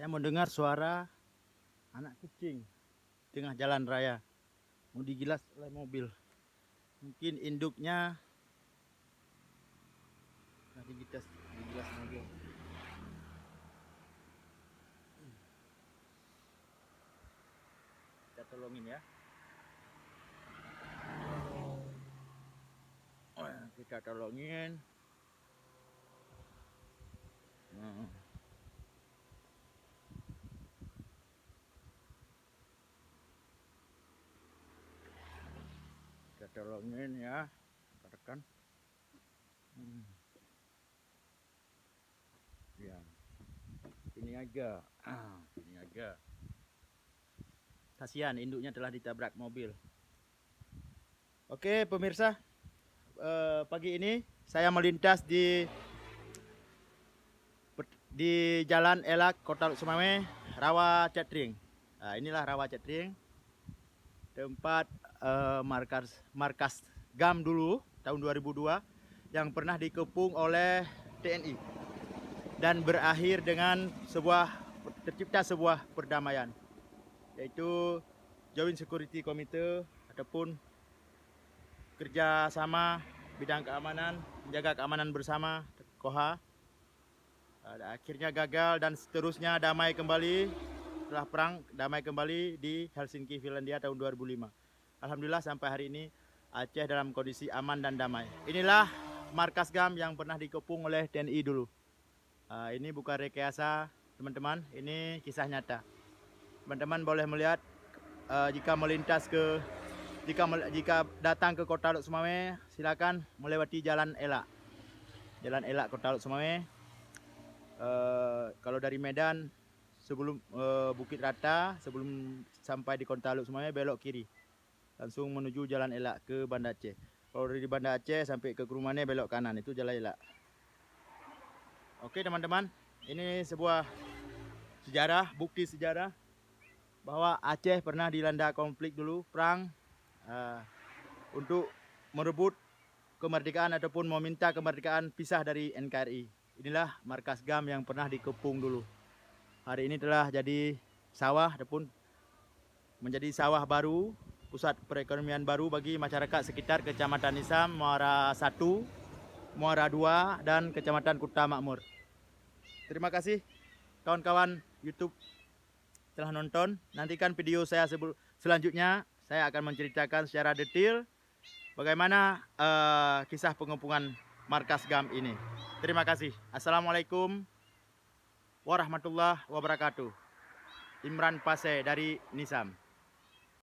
Saya mendengar suara anak kucing di tengah jalan raya. Mau digilas oleh mobil. Mungkin induknya digilas mobil. Kita tolongin ya. Kita tolongin. Kita tolongin ya, rekan. Ya, ini aja. Ini aja. Kasihan induknya telah ditabrak mobil. Oke pemirsa, pagi ini saya melintas di Jalan Elak, Kota Sumame, Rawa Cetring. Nah, inilah Rawa Cetring, tempat markas GAM dulu tahun 2002 yang pernah dikepung oleh TNI dan berakhir dengan tercipta sebuah perdamaian, yaitu Joint Security Committee ataupun kerjasama bidang keamanan, menjaga keamanan bersama KOHA. Akhirnya gagal dan seterusnya damai kembali setelah perang, damai kembali di Helsinki, Finlandia tahun 2005. Alhamdulillah sampai hari ini Aceh dalam kondisi aman dan damai. Inilah markas GAM yang pernah dikepung oleh TNI dulu. Ini bukan rekayasa teman-teman, ini kisah nyata. Teman-teman boleh melihat jika datang ke Kota Lok Sumame, silakan melewati Jalan Elak. Jalan Elak Kota Lok Sumame. Kalau dari Medan sebelum Bukit Rata, sebelum sampai di Kota Lok Sumame belok kiri, langsung menuju Jalan Elak ke Banda Aceh. Kalau dari Banda Aceh sampai ke Kerumane belok kanan, itu Jalan Elak. Oke teman-teman, ini sebuah sejarah, bukti sejarah bahwa Aceh pernah dilanda konflik dulu, perang untuk merebut kemerdekaan ataupun meminta kemerdekaan pisah dari NKRI. Inilah markas GAM yang pernah dikepung dulu. Hari ini telah jadi sawah ataupun menjadi sawah baru, pusat perekonomian baru bagi masyarakat sekitar Kecamatan Nisam, Muara 1, Muara 2, dan Kecamatan Kuta Makmur. Terima kasih kawan-kawan YouTube telah nonton. Nantikan video saya selanjutnya. Saya akan menceritakan secara detail bagaimana kisah pengepungan markas GAM ini. Terima kasih. Assalamualaikum warahmatullahi wabarakatuh. Imran Pase dari Nisam.